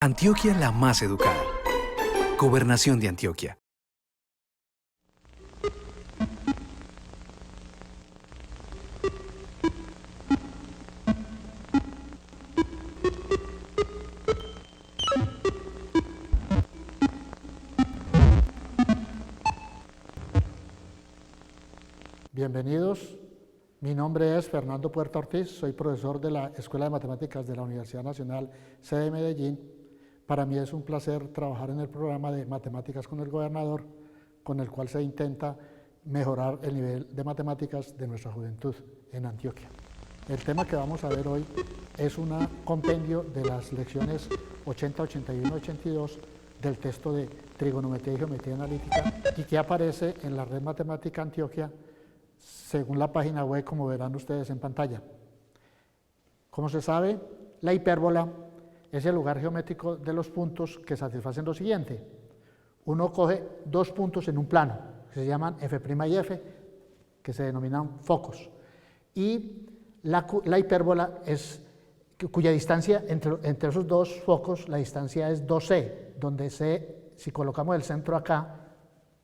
Antioquia la más educada. Gobernación de Antioquia. Bienvenidos, mi nombre es Fernando Puerta Ortiz, soy profesor de la Escuela de Matemáticas de la Universidad Nacional sede de Medellín. Para mí es un placer trabajar en el programa de Matemáticas con el Gobernador, con el cual se intenta mejorar el nivel de matemáticas de nuestra juventud en Antioquia. El tema que vamos a ver hoy es un compendio de las lecciones 80, 81, 82 del texto de Trigonometría y Geometría Analítica y que aparece en la Red Matemática Antioquia según la página web, como verán ustedes en pantalla. Como se sabe, la hipérbola es el lugar geométrico de los puntos que satisfacen lo siguiente. Uno coge dos puntos en un plano, que se llaman F' y F, que se denominan focos. Y la hipérbola es cuya distancia entre esos dos focos, la distancia es 2C, donde C, si colocamos el centro acá,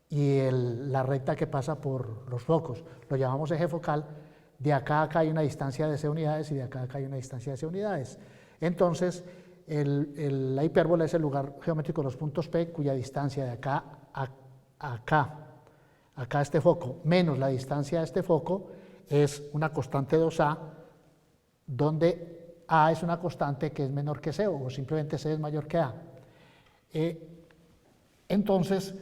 y la recta que pasa por los focos, lo llamamos eje focal, de acá a acá hay una distancia de C unidades y de acá a acá hay una distancia de C unidades. Entonces, la hipérbola es el lugar geométrico de los puntos P cuya distancia de acá a acá este foco, menos la distancia de este foco, es una constante 2A, donde A es una constante que es menor que C, o simplemente C es mayor que A. Entonces,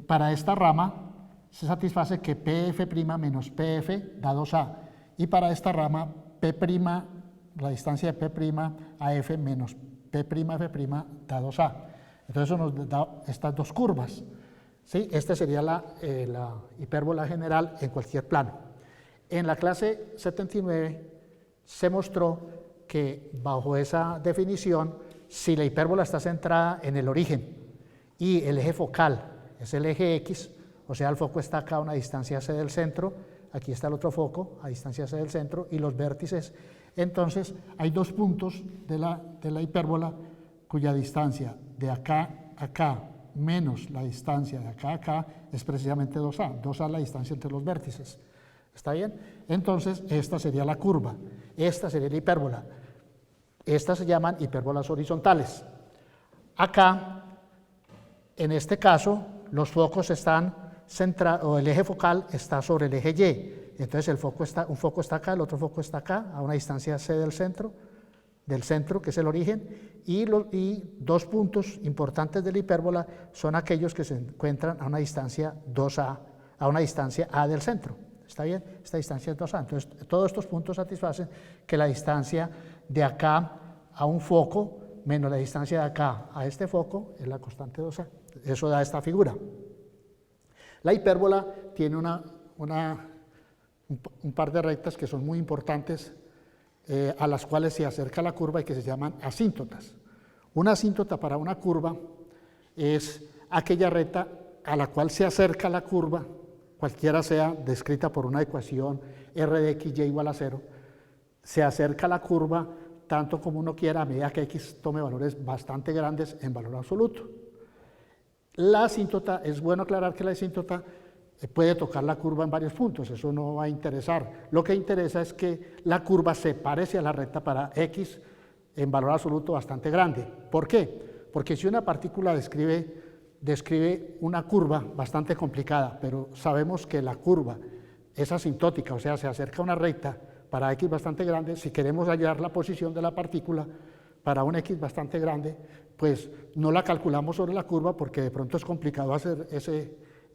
para esta rama se satisface que PF' menos PF da 2A, y para esta rama P', la distancia de P' a F menos P'F' da 2A. Entonces eso nos da estas dos curvas. ¿Sí? Esta sería la hipérbola general en cualquier plano. En la clase 79 se mostró que bajo esa definición, si la hipérbola está centrada en el origen y el eje focal es el eje X, o sea, el foco está acá a una distancia C del centro, aquí está el otro foco a distancia C del centro y los vértices. Entonces, hay dos puntos de la hipérbola cuya distancia de acá a acá menos la distancia de acá a acá es precisamente 2A. 2A es la distancia entre los vértices. ¿Está bien? Entonces, esta sería la curva. Esta sería la hipérbola. Estas se llaman hipérbolas horizontales. Acá, en este caso, los focos están centrados, o el eje focal está sobre el eje Y. Entonces un foco está acá, el otro foco está acá, a una distancia C del centro, que es el origen, y dos puntos importantes de la hipérbola son aquellos que se encuentran a una distancia 2A, a una distancia A del centro. ¿Está bien? Esta distancia es 2A. Entonces, todos estos puntos satisfacen que la distancia de acá a un foco menos la distancia de acá a este foco es la constante 2A. Eso da esta figura. La hipérbola tiene un par de rectas que son muy importantes, a las cuales se acerca la curva y que se llaman asíntotas. Una asíntota para una curva es aquella recta a la cual se acerca la curva, cualquiera sea descrita por una ecuación R de x y igual a 0, se acerca la curva tanto como uno quiera a medida que x tome valores bastante grandes en valor absoluto. La asíntota, es bueno aclarar que la asíntota puede tocar la curva en varios puntos, eso no va a interesar. Lo que interesa es que la curva se parece a la recta para x en valor absoluto bastante grande. ¿Por qué? Porque si una partícula describe una curva bastante complicada, pero sabemos que la curva es asintótica, o sea, se acerca a una recta para x bastante grande, si queremos hallar la posición de la partícula para un x bastante grande, pues no la calculamos sobre la curva porque de pronto es complicado hacer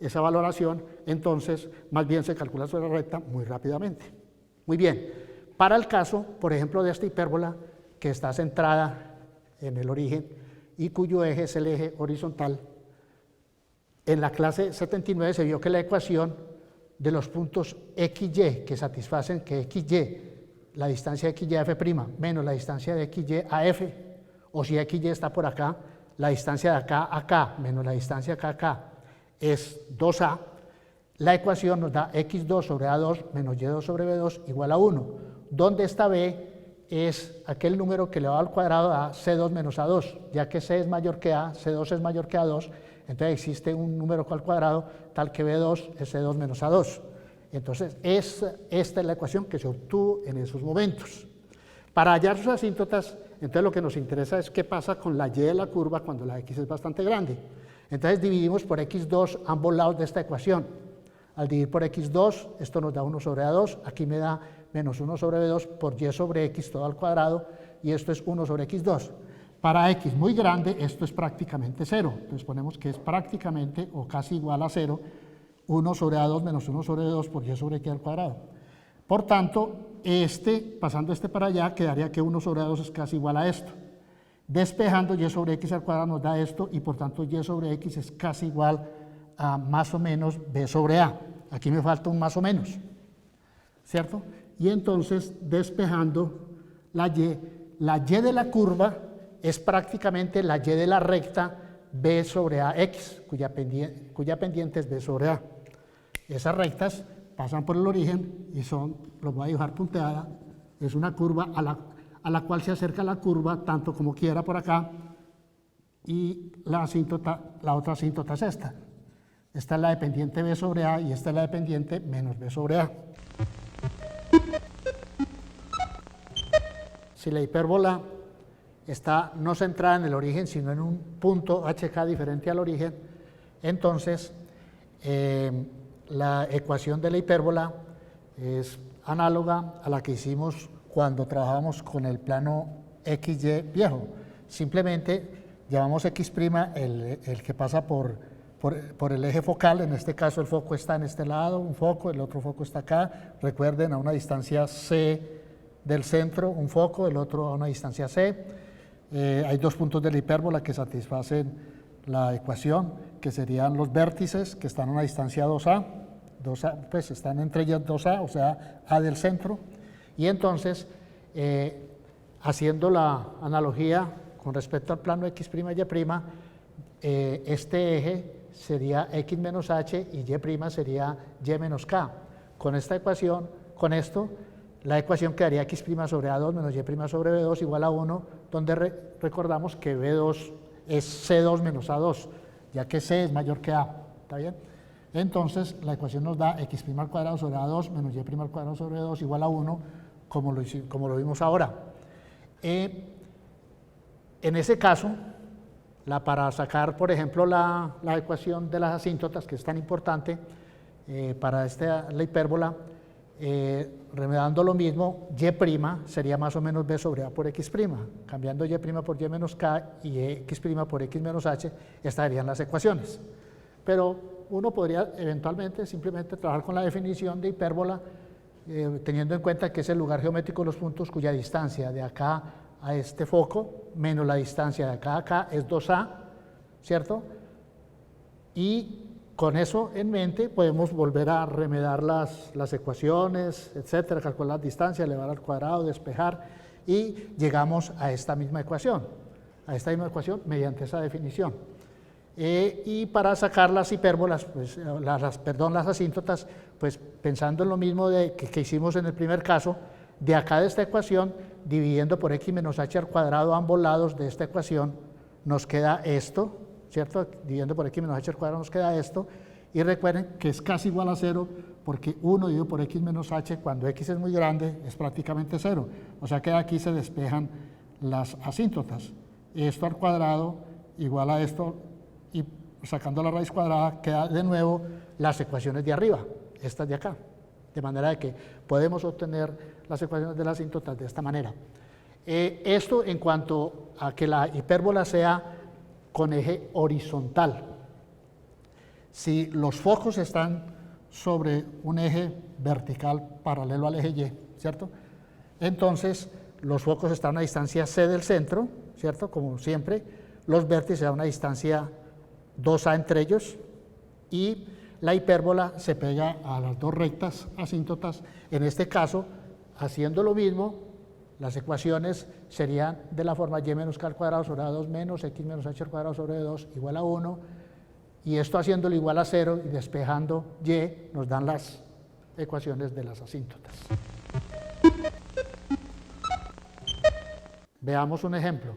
esa valoración, entonces más bien se calcula sobre la recta muy rápidamente. Muy bien, para el caso, por ejemplo, de esta hipérbola que está centrada en el origen y cuyo eje es el eje horizontal, en la clase 79 se vio que la ecuación de los puntos XY que satisfacen que XY, la distancia de XY a F' menos la distancia de XY a F, o si XY está por acá, la distancia de acá a acá menos la distancia de acá a acá es 2A, la ecuación nos da x2 sobre A2 menos y2 sobre B2 igual a 1, donde esta B es aquel número que elevado al cuadrado da C2 menos A2, ya que C es mayor que A, C2 es mayor que A2, entonces existe un número al cuadrado tal que B2 es C2 menos A2. Entonces, esta es la ecuación que se obtuvo en esos momentos. Para hallar sus asíntotas, entonces lo que nos interesa es qué pasa con la y de la curva cuando la x es bastante grande. Entonces dividimos por x2 ambos lados de esta ecuación. Al dividir por x2, esto nos da 1 sobre A2, aquí me da menos 1 sobre B2 por y sobre x todo al cuadrado, y esto es 1 sobre x2. Para x muy grande, esto es prácticamente 0. Entonces ponemos que es prácticamente o casi igual a 0, 1 sobre A2 menos 1 sobre B2 por y sobre x al cuadrado. Por tanto, pasando para allá, quedaría que 1 sobre A2 es casi igual a esto. Despejando y sobre x al cuadrado nos da esto, y por tanto y sobre x es casi igual a más o menos b sobre a. Aquí me falta un más o menos, ¿cierto? Y entonces, despejando la y de la curva es prácticamente la y de la recta b sobre ax, cuya pendiente es b sobre a. Esas rectas pasan por el origen y los voy a dibujar punteada, es una curva a la cual se acerca la curva tanto como quiera por acá, y la otra asíntota es esta. Esta es la de pendiente b sobre a y esta es la de pendiente menos b sobre a. Si la hipérbola está no centrada en el origen, sino en un punto HK diferente al origen, entonces la ecuación de la hipérbola es análoga a la que hicimos cuando trabajamos con el plano XY viejo. Simplemente llamamos X' el que pasa por el eje focal. En este caso el foco está en este lado, un foco, el otro foco está acá. Recuerden, a una distancia C del centro, un foco, el otro a una distancia C. Hay dos puntos de la hipérbola que satisfacen la ecuación, que serían los vértices, que están a una distancia 2A, pues están entre ellas 2A, o sea, A del centro. Y entonces, haciendo la analogía con respecto al plano X', Y', este eje sería X menos H y Y' sería Y menos K. Con esta ecuación, con esto, la ecuación quedaría X' sobre A2 menos Y' sobre B2 igual a 1, donde recordamos que B2 es C2 menos A2, ya que C es mayor que A. ¿Está bien? Entonces, la ecuación nos da X' al cuadrado sobre A2 menos Y' al cuadrado sobre B2 igual a 1, como lo vimos ahora. En ese caso, para sacar, por ejemplo, la ecuación de las asíntotas, que es tan importante para la hipérbola, remedando lo mismo, Y' sería más o menos B sobre A por X'. Cambiando Y' por Y menos K y X' por X menos H, estas serían las ecuaciones. Pero uno podría eventualmente simplemente trabajar con la definición de hipérbola, teniendo en cuenta que es el lugar geométrico de los puntos cuya distancia de acá a este foco menos la distancia de acá a acá es 2A, ¿cierto? Y con eso en mente podemos volver a remedar las ecuaciones, etcétera, calcular las distancias, elevar al cuadrado, despejar, y llegamos a esta misma ecuación mediante esa definición. Y para sacar las hipérbolas, pues, las asíntotas, pues pensando en lo mismo que hicimos en el primer caso, de acá de esta ecuación, dividiendo por X menos H al cuadrado ambos lados de esta ecuación, nos queda esto, ¿cierto? Dividiendo por X menos H al cuadrado nos queda esto, y recuerden que es casi igual a 0, porque 1 dividido por X menos H, cuando X es muy grande, es prácticamente 0. O sea que aquí se despejan las asíntotas. Esto al cuadrado igual a esto, y sacando la raíz cuadrada queda de nuevo las ecuaciones de arriba, estas de acá. De manera de que podemos obtener las ecuaciones de las asíntotas de esta manera. Esto en cuanto a que la hipérbola sea con eje horizontal. Si los focos están sobre un eje vertical paralelo al eje Y, ¿cierto? Entonces, los focos están a una distancia C del centro, ¿cierto? Como siempre, los vértices a una distancia 2A entre ellos, y la hipérbola se pega a las dos rectas asíntotas. En este caso, haciendo lo mismo, las ecuaciones serían de la forma Y menos K al cuadrado sobre A2 menos X menos H al cuadrado sobre 2 igual a 1, y esto haciéndolo igual a 0 y despejando Y, nos dan las ecuaciones de las asíntotas. Veamos un ejemplo.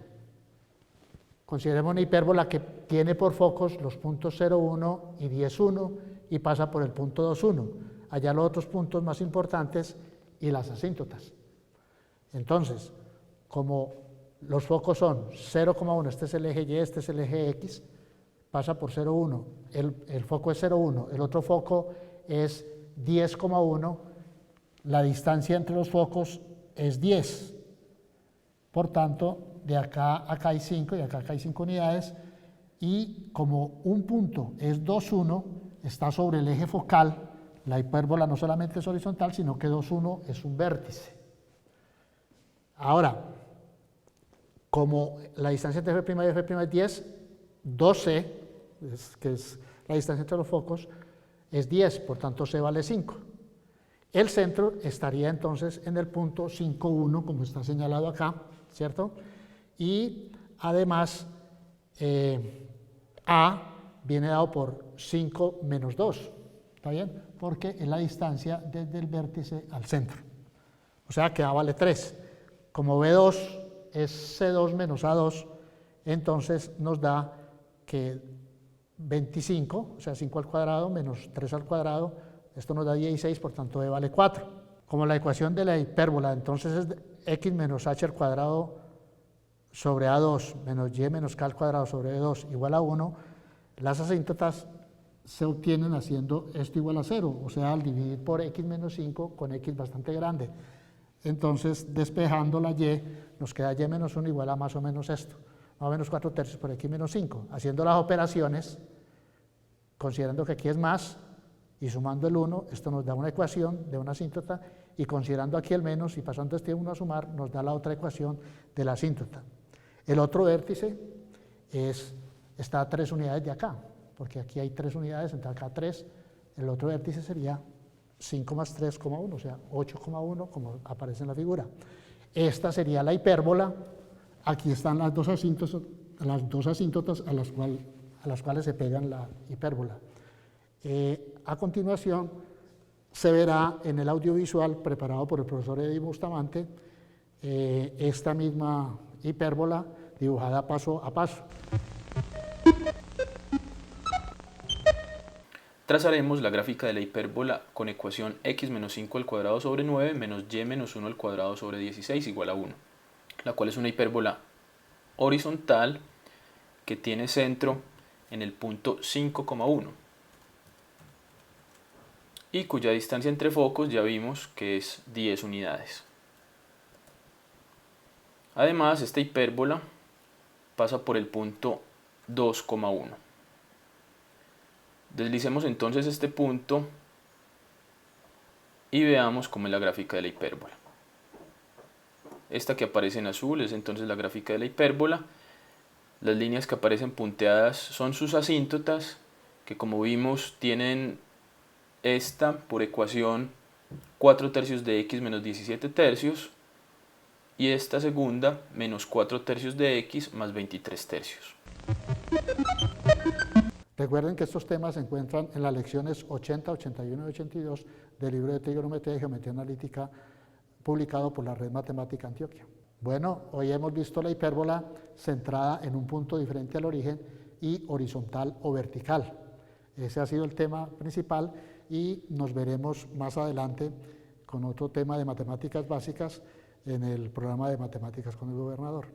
Consideremos una hipérbola que tiene por focos los puntos 0, 1 y 10, 1 y pasa por el punto 2, 1. Allá los otros puntos más importantes y las asíntotas. Entonces, como los focos son 0,1, este es el eje Y, este es el eje X, pasa por 0,1, el foco es 0,1, el otro foco es 10,1, la distancia entre los focos es 10. Por tanto, de acá a acá hay 5 y acá hay 5 unidades, y como un punto es 2, 1, está sobre el eje focal, la hipérbola no solamente es horizontal, sino que 2, 1 es un vértice. Ahora, como la distancia entre F' y F' es 10, 2C, que es la distancia entre los focos, es 10, por tanto C vale 5. El centro estaría entonces en el punto 5, 1, como está señalado acá, ¿cierto? Y además, A viene dado por 5 menos 2, ¿está bien? Porque es la distancia desde el vértice al centro. O sea que A vale 3. Como B2 es C2 menos A2, entonces nos da que 25, o sea 5 al cuadrado menos 3 al cuadrado, esto nos da 16, por tanto E vale 4. Como la ecuación de la hipérbola entonces es x menos h al cuadrado sobre A2 menos y menos k al cuadrado sobre B2 igual a 1, las asíntotas se obtienen haciendo esto igual a 0, o sea, al dividir por x menos 5 con x bastante grande. Entonces, despejando la y, nos queda y menos 1 igual a más o menos esto, más o menos 4 tercios por x menos 5. Haciendo las operaciones, considerando que aquí es más, y sumando el 1, esto nos da una ecuación de una asíntota, y considerando aquí el menos y pasando este 1 a sumar, nos da la otra ecuación de la asíntota. El otro vértice está a 3 unidades de acá, porque aquí hay 3 unidades, entonces acá 3, el otro vértice sería 5 más 3,1, o sea, 8,1, como aparece en la figura. Esta sería la hipérbola. Aquí están las dos asíntotas a las cuales se pegan la hipérbola. A continuación, se verá en el audiovisual preparado por el profesor Eddie Bustamante esta misma hipérbola dibujada paso a paso. Trazaremos la gráfica de la hipérbola con ecuación x menos 5 al cuadrado sobre 9 menos y menos 1 al cuadrado sobre 16 igual a 1, la cual es una hipérbola horizontal que tiene centro en el punto 5,1 y cuya distancia entre focos ya vimos que es 10 unidades. Además, esta hipérbola pasa por el punto 2,1. Deslicemos entonces este punto y veamos cómo es la gráfica de la hipérbola. Esta que aparece en azul es entonces la gráfica de la hipérbola. Las líneas que aparecen punteadas son sus asíntotas, que como vimos tienen esta por ecuación 4 tercios de x menos 17 tercios y esta segunda menos 4 tercios de x más 23 tercios. Recuerden que estos temas se encuentran en las lecciones 80, 81 y 82 del libro de Trigonometría y Geometría Analítica publicado por la Red Matemática Antioquia. Bueno, hoy hemos visto la hipérbola centrada en un punto diferente al origen y horizontal o vertical. Ese ha sido el tema principal y nos veremos más adelante con otro tema de matemáticas básicas en el programa de Matemáticas con el Gobernador.